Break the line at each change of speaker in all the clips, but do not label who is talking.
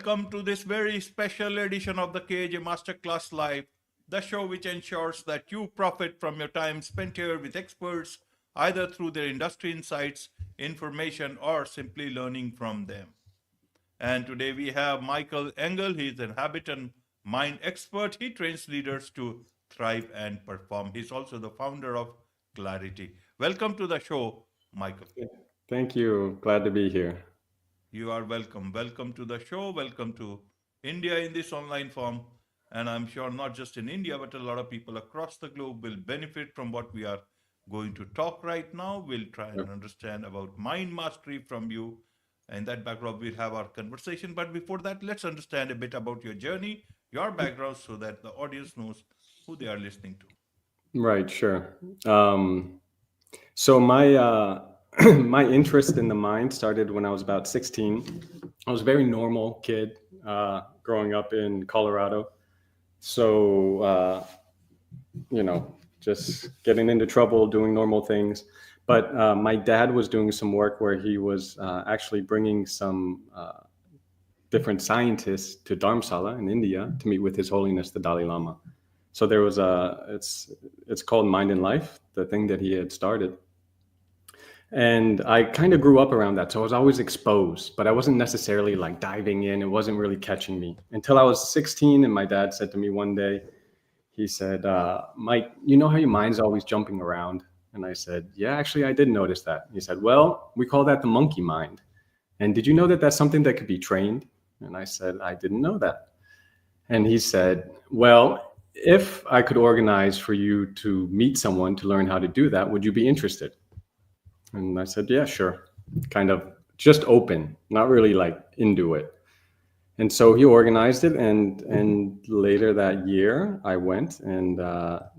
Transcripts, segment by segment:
Welcome to this very special edition of the KJ Masterclass Live, the show which ensures that you profit from your time spent here with experts, either through their industry insights, information, or simply learning from them. And today we have Michael Engle. He's an habit and mind expert. He trains leaders to thrive and perform. He's also the founder of Clarity. Welcome to the show, Michael.
Thank you. Glad to be here.
You are welcome. Welcome to the show. Welcome to India in this online form. And I'm sure not just in India, but a lot of people across the globe will benefit from what we are going to talk right now. We'll try and
Yep.
understand about mind mastery from you. And that background, we'll have our conversation. But before that, let's understand a bit about your journey, your background, so that the audience knows who they are listening to.
Right, sure. So my my interest in the mind started when I was about 16. I was a very normal kid growing up in Colorado. So just getting into trouble, doing normal things. But my dad was doing some work where he was actually bringing some different scientists to Dharamsala in India to meet with His Holiness the Dalai Lama. So there was it's called Mind and Life, the thing that he had started. And I kind of grew up around that. So I was always exposed, but I wasn't necessarily like diving in. It wasn't really catching me until I was 16. And my dad said to me one day, he said, Mike, you know how your mind's always jumping around? And I said, yeah, actually, I did notice that. He said, well, we call that the monkey mind. And did you know that that's something that could be trained? And I said, I didn't know that. And he said, well, if I could organize for you to meet someone to learn how to do that, would you be interested? And I said, yeah, sure. Kind of just open, not really like into it. And so he organized it. And later that year, I went and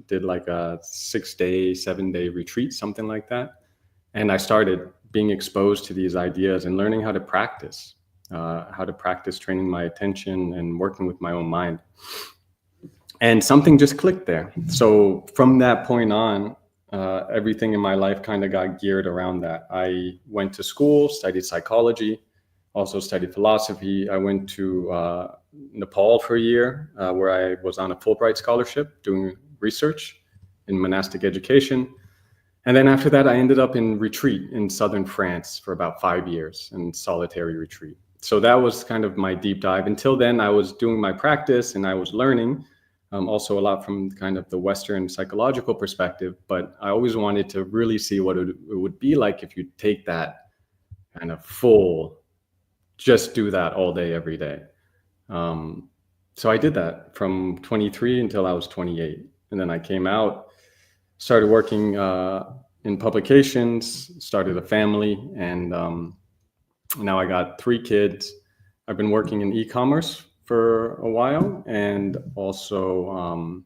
did like a 6-day, 7-day retreat, something like that. And I started being exposed to these ideas and learning how to practice training my attention and working with my own mind. And something just clicked there. So from that point on, everything in my life kind of got geared around that. I went to school, studied psychology, also studied philosophy. I went to Nepal for a year, where I was on a Fulbright scholarship doing research in monastic education. And then after that, I ended up in retreat in southern France for about 5 years in solitary retreat. So that was kind of my deep dive. Until then, I was doing my practice and I was learning. Also a lot from kind of the Western psychological perspective, but I always wanted to really see what it would be like if you take that kind of full, just do that all day, every day. So I did that from 23 until I was 28. And then I came out, started working in publications, started a family, and now I got 3 kids. I've been working in e-commerce for a while, and also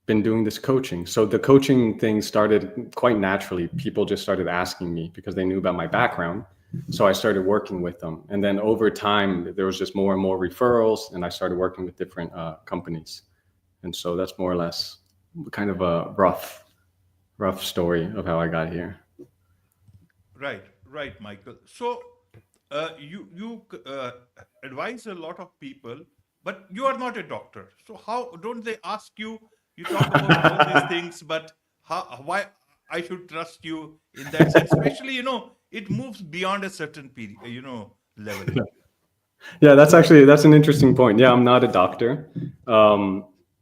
been doing this coaching. So the coaching thing started quite naturally. People just started asking me because they knew about my background. So I started working with them. And then over time, there was just more and more referrals, and I started working with different companies. And so that's more or less kind of a rough story of how I got here.
Right, Michael. So you advise a lot of people, but you are not a doctor. So how don't they ask you? You talk about all these things, but why I should trust you in that sense? Especially, it moves beyond a certain period, level.
Yeah, that's an interesting point. Yeah, I'm not a doctor.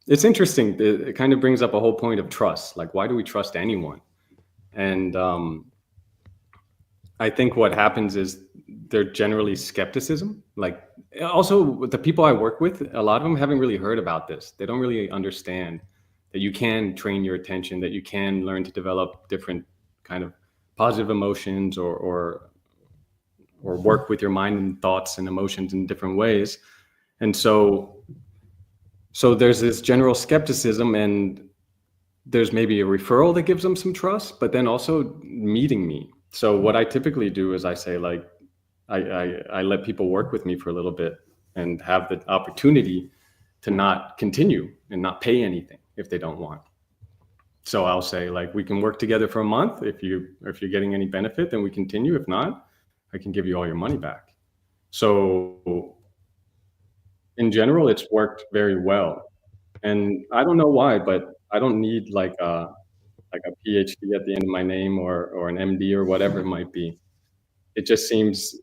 It's interesting. It kind of brings up a whole point of trust. Like, why do we trust anyone? And I think what happens is they're generally skepticism. Like, also with the people I work with, a lot of them haven't really heard about this. They don't really understand that you can train your attention, that you can learn to develop different kind of positive emotions or work with your mind and thoughts and emotions in different ways. And so there's this general skepticism, and there's maybe a referral that gives them some trust, but then also meeting me. So what I typically do is I say, like, I let people work with me for a little bit and have the opportunity to not continue and not pay anything if they don't want. So I'll say, like, we can work together for a month. If you're getting any benefit, then we continue. If not, I can give you all your money back. So in general, it's worked very well. And I don't know why, but I don't need like a PhD at the end of my name or an MD or whatever it might be. It just seems,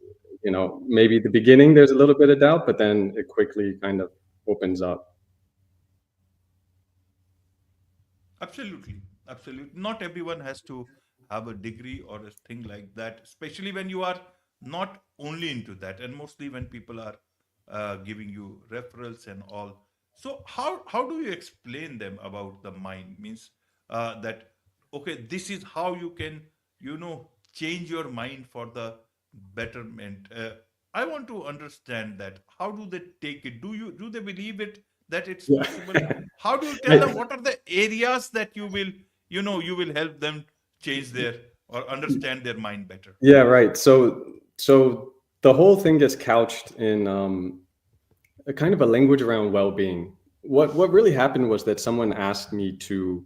maybe the beginning there's a little bit of doubt, but then it quickly kind of opens up.
Absolutely, absolutely. Not everyone has to have a degree or a thing like that, especially when you are not only into that, and mostly when people are giving you referrals and all. So how do you explain them about the mind? Means that okay, this is how you can change your mind for the betterment. I want to understand that. How do they take it? Do they believe it that it's
Yeah.
possible? How do you tell them
I-
what are the areas that you will help them change their or understand their mind better?
yeah, right. So the whole thing gets couched in a kind of a language around well-being. What really happened was that someone asked me to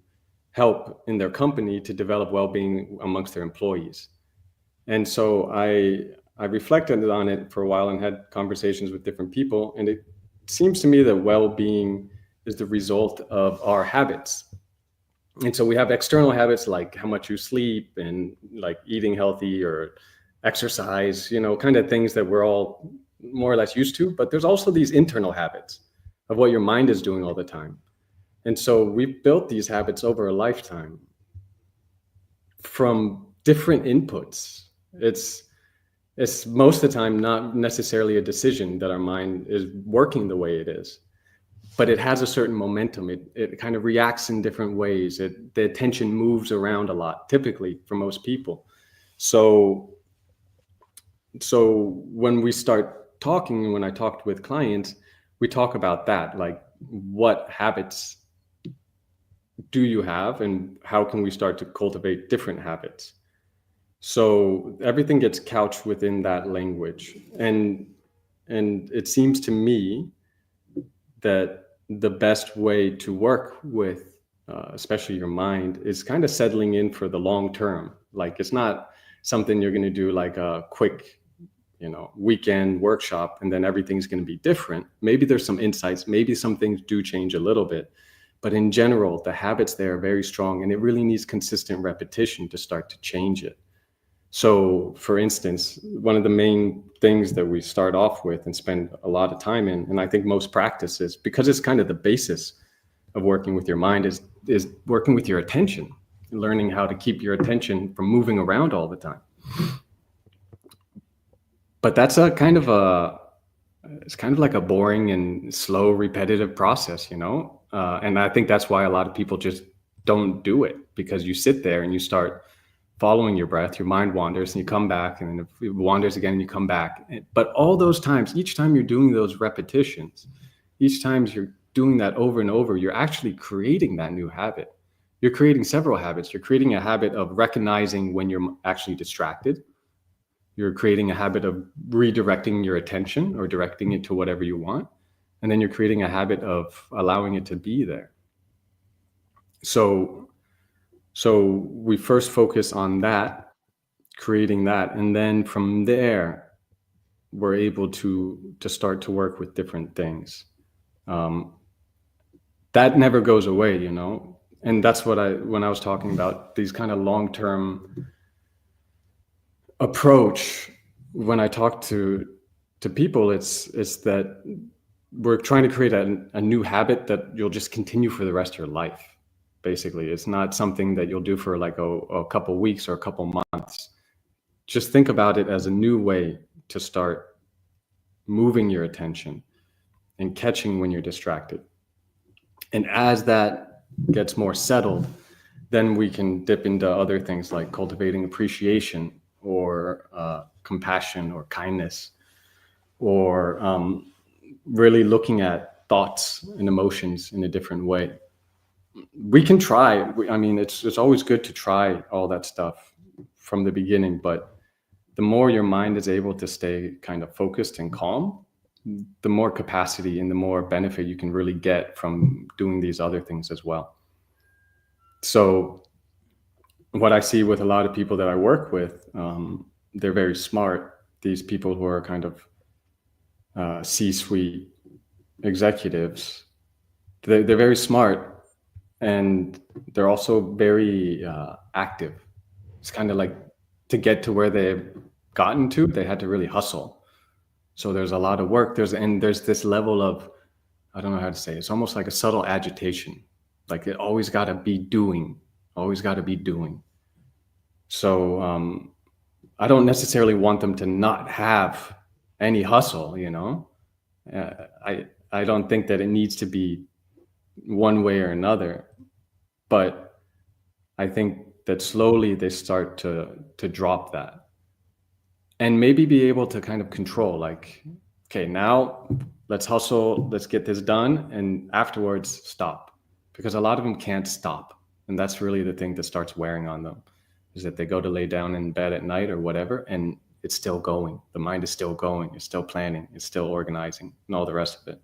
help in their company to develop well-being amongst their employees. And so I reflected on it for a while and had conversations with different people. And it seems to me that well-being is the result of our habits. And so we have external habits like how much you sleep and like eating healthy or exercise, kind of things that we're all more or less used to. But there's also these internal habits of what your mind is doing all the time. And so we've built these habits over a lifetime from different inputs. It's most of the time not necessarily a decision that our mind is working the way it is, but it has a certain momentum. It kind of reacts in different ways. The attention moves around a lot, typically for most people. So when we start talking, when I talked with clients, we talk about that, like what habits do you have and how can we start to cultivate different habits? So everything gets couched within that language. And it seems to me that the best way to work with, especially your mind, is kind of settling in for the long term. Like it's not something you're going to do like a quick, weekend workshop and then everything's going to be different. Maybe there's some insights, maybe some things do change a little bit, but in general, the habits there are very strong, and it really needs consistent repetition to start to change it. So, for instance, one of the main things that we start off with and spend a lot of time in, and I think most practices, because it's kind of the basis of working with your mind, is working with your attention, learning how to keep your attention from moving around all the time. But that's it's kind of like a boring and slow, repetitive process, And I think that's why a lot of people just don't do it, because you sit there and you start following your breath, your mind wanders and you come back, and then it wanders again and you come back. But all those times, each time you're doing those repetitions, each time you're doing that over and over, you're actually creating that new habit. You're creating several habits. You're creating a habit of recognizing when you're actually distracted. You're creating a habit of redirecting your attention or directing it to whatever you want. And then you're creating a habit of allowing it to be there. So we first focus on that, creating that, and then from there we're able to start to work with different things. That never goes away, and that's what when I was talking about these kind of long-term approach, when I talk to people, it's that we're trying to create a new habit that you'll just continue for the rest of your life. Basically, it's not something that you'll do for like a couple weeks or a couple months. Just think about it as a new way to start moving your attention and catching when you're distracted. And as that gets more settled, then we can dip into other things like cultivating appreciation or compassion or kindness, or really looking at thoughts and emotions in a different way. We can try. I mean, it's always good to try all that stuff from the beginning, but the more your mind is able to stay kind of focused and calm, the more capacity and the more benefit you can really get from doing these other things as well. So what I see with a lot of people that I work with, they're very smart. These people who are kind of C-suite executives, they're very smart, and they're also very active. It's kind of like to get to where they've gotten to, they had to really hustle. So there's a lot of work. There's this level of, I don't know how to say it. It's almost like a subtle agitation. Like it always got to be doing, always got to be doing. So I don't necessarily want them to not have any hustle. I don't think that it needs to be one way or another, but I think that slowly they start to drop that and maybe be able to kind of control, like, okay, now let's hustle, let's get this done, and afterwards stop, because a lot of them can't stop, and that's really the thing that starts wearing on them, is that they go to lay down in bed at night or whatever, and it's still going, the mind is still going, it's still planning, it's still organizing, and all the rest of it,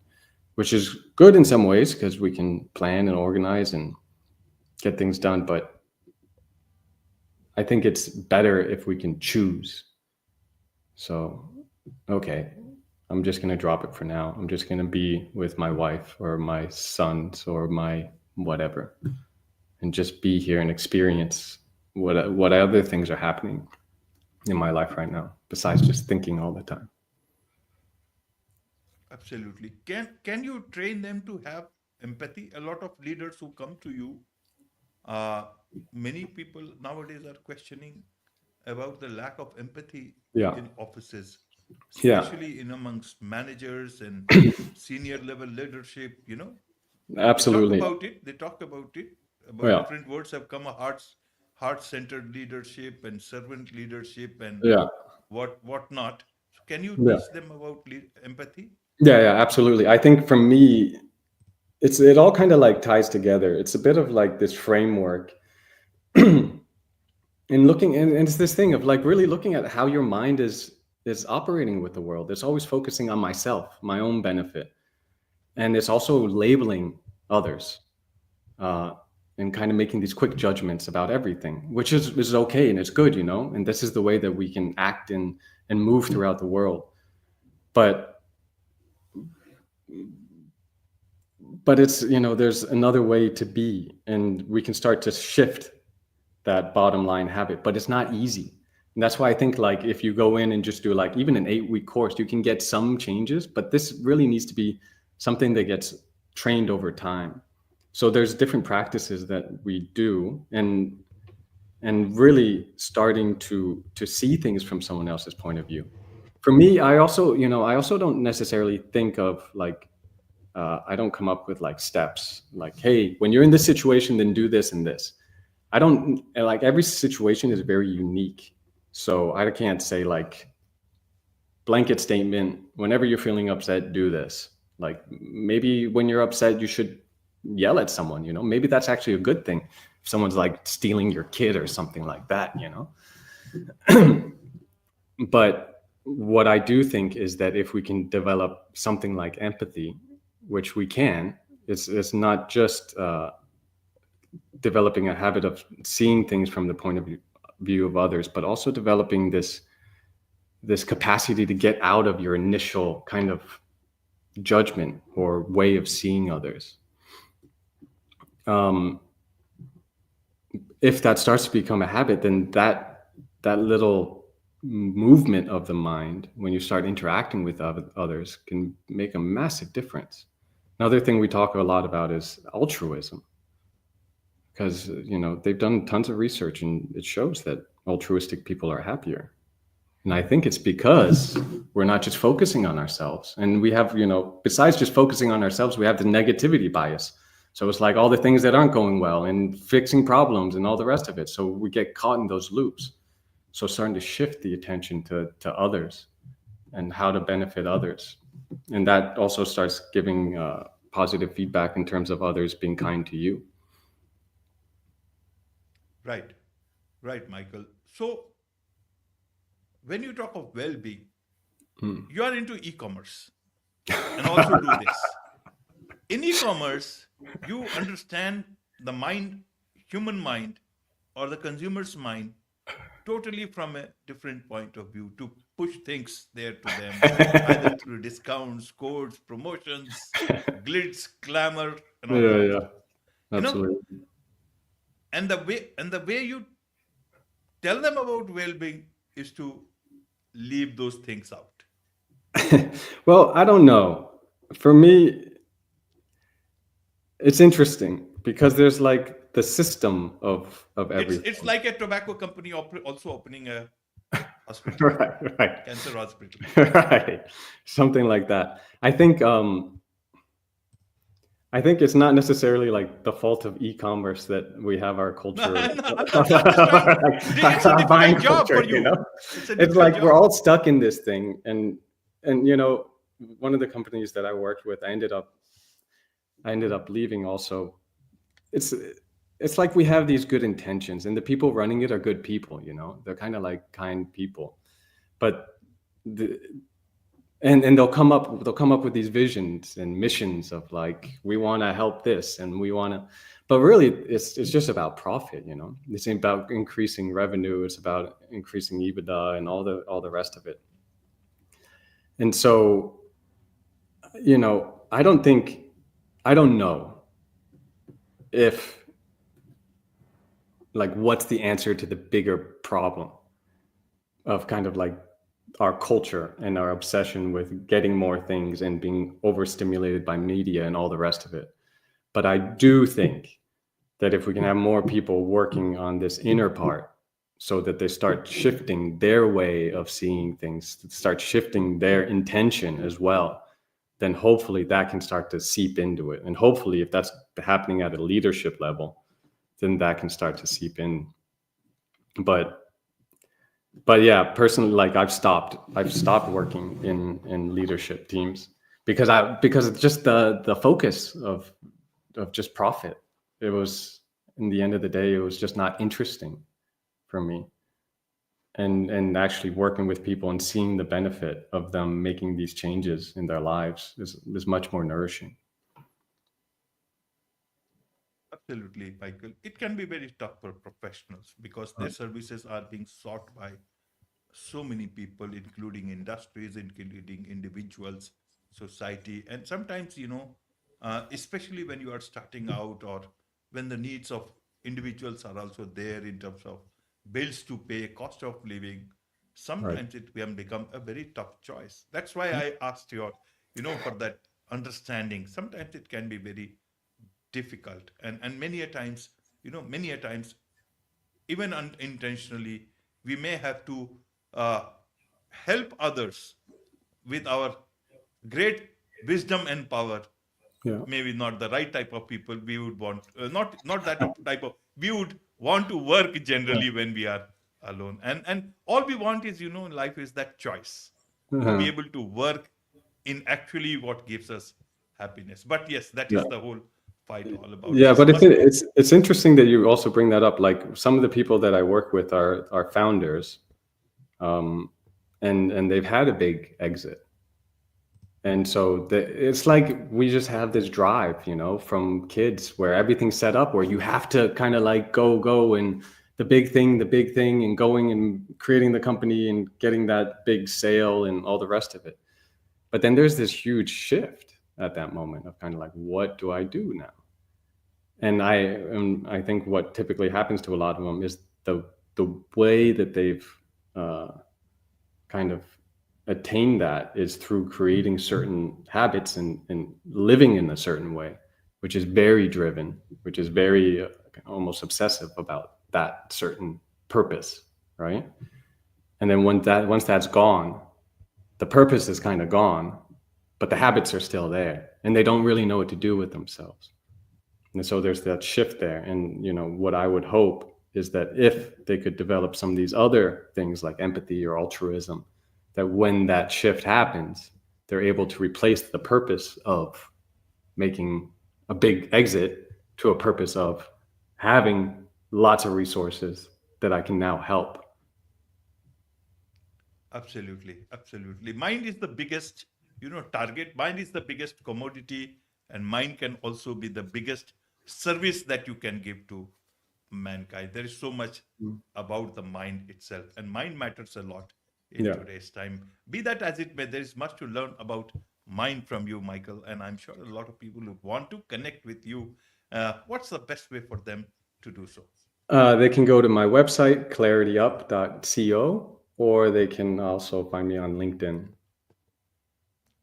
which is good in some ways because we can plan and organize and get things done, but I think it's better if we can choose. So, okay, I'm just going to drop it for now. I'm just going to be with my wife or my sons or my whatever, and just be here and experience what other things are happening in my life right now, besides just thinking all the time.
Absolutely. Can you train them to have empathy? A lot of leaders who come to you, uh, many people nowadays are questioning about the lack of empathy
Yeah.
in offices,
Yeah.
especially in amongst managers and senior level leadership. They talk
Absolutely.
about it. They talk about it. About
Yeah.
different words have come: a heart-centered leadership and servant leadership and
Yeah.
what not. So can you
Yeah.
teach them about empathy?
Yeah. Yeah. Absolutely. I think for me, it all kind of like ties together. It's a bit of like this framework and looking, and it's this thing of like really looking at how your mind is operating with the world. It's always focusing on myself, my own benefit, and it's also labeling others, uh, and kind of making these quick judgments about everything, which is okay and it's good, and this is the way that we can act and move throughout the world. But it's, there's another way to be, and we can start to shift that bottom line habit, but it's not easy. And that's why I think, like, if you go in and just do like even an 8-week course, you can get some changes, but this really needs to be something that gets trained over time. So there's different practices that we do, and really starting to see things from someone else's point of view. For me, I also don't necessarily think of like, I don't come up with like steps like, hey, when you're in this situation, then do this and this. I don't, like, every situation is very unique. So I can't say like blanket statement, whenever you're feeling upset, do this. Like maybe when you're upset, you should yell at someone, maybe that's actually a good thing. If someone's like stealing your kid or something like that. But what I do think is that if we can develop something like empathy, which we can, it's not just developing a habit of seeing things from the point of view of others, but also developing this capacity to get out of your initial kind of judgment or way of seeing others. Um, if that starts to become a habit, then that little movement of the mind, when you start interacting with others, can make a massive difference. Another thing we talk a lot about is altruism, because they've done tons of research and it shows that altruistic people are happier. And I think it's because we're not just focusing on ourselves, and we have, besides just focusing on ourselves, we have the negativity bias. So it's like all the things that aren't going well and fixing problems and all the rest of it. So we get caught in those loops. So starting to shift the attention to others and how to benefit others. And that also starts giving positive feedback in terms of others being kind to you.
Right, right, Michael. So when you talk of well-being, you are into e-commerce and also do this. In e-commerce, you understand the mind, human mind, or the consumer's mind totally from a different point of view to push things there to them, either through discounts, codes, promotions, glitz, glamour, and all
Yeah,
that.
yeah,
You know,
absolutely.
and the way you tell them about well-being is to leave those things out.
Well, I don't know. For me, it's interesting because there's like the system of
It's
everything.
like a tobacco company also opening a hospital,
Right, right.
cancer hospital.
Right. Something like that. I think it's not necessarily like the fault of e-commerce that we have our
No,
culture,
I'm just trying. It's a
our buying
difficult job
culture,
for
you know?
you. It's a
It's
difficult
like we're
job.
all stuck in this thing. And one of the companies that I worked with, I ended up leaving also. It's it's like we have these good intentions and the people running it are good people, you know? They're kind of like kind people. But the, and they'll come up with these visions and missions of like we want to help this and we want to, but really it's just about profit, you know. It's about increasing revenue, it's about increasing EBITDA and all the rest of it. And so, I don't know if, like, what's the answer to the bigger problem of kind of like our culture and our obsession with getting more things and being overstimulated by media and all the rest of it. But I do think that if we can have more people working on this inner part so that they start shifting their way of seeing things, start shifting their intention as well, then hopefully that can start to seep into it. And hopefully, if that's happening at a leadership level, then that can start to seep in. But yeah, personally, like I've stopped working in leadership teams because it's just the focus of just profit. It was, in the end of the day, it was just not interesting for me. And actually working with people and seeing the benefit of them making these changes in their lives is much more nourishing.
Absolutely, Michael. It can be very tough for professionals because their services are being sought by so many people, including industries, including individuals, society, and sometimes, especially when you are starting out or when the needs of individuals are also there in terms of bills to pay, cost of living,
Right.
sometimes it can become a very tough choice. That's why I asked for that understanding. Sometimes it can be very difficult, and many a times even unintentionally, we may have to uh, help others with our great wisdom and power.
Yeah.
Maybe not the right type of people we would want, not that type of we would want to work
Yeah.
generally when we are alone. And all we want is, in life is that choice to be
Uh-huh.
able to work in actually what gives us happiness. But yes, that
Yeah.
is the whole fight all about.
Yeah,
This
but it's
must be.
it's it's interesting that you also bring that up. Like some of the people that I work with are founders, um, and they've had a big exit. And so it's like we just have this drive, from kids where everything's set up where you have to kind of like go and the big thing and going and creating the company and getting that big sale and all the rest of it. But then there's this huge shift at that moment of kind of like, what do I do now? And I think what typically happens to a lot of them is the way that they've uh, kind of attain that is through creating certain habits and living in a certain way, which is very driven, which is very almost obsessive about that certain purpose, right? And then once that's gone, the purpose is kind of gone, but the habits are still there, and they don't really know what to do with themselves. And so there's that shift there. And what I would hope is that if they could develop some of these other things like empathy or altruism, that when that shift happens, they're able to replace the purpose of making a big exit to a purpose of having lots of resources that I can now help.
Absolutely, absolutely. Mind is the biggest, target. Mind is the biggest commodity, and mind can also be the biggest service that you can give to mankind. There is so much about the mind itself, and mind matters a lot. in
Yeah.
today's time. Be that as it may, there is much to learn about mind from you, Michael, and I'm sure a lot of people who want to connect with you. What's the best way for them to do so?
They can go to my website, clarityup.co, or they can also find me on LinkedIn.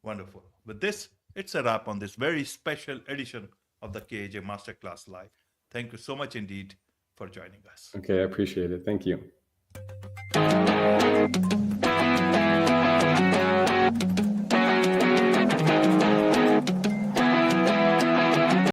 Wonderful. With this, it's a wrap on this very special edition of the KAJ Masterclass Live. Thank you so much indeed for joining us.
Okay, I appreciate it. Thank you.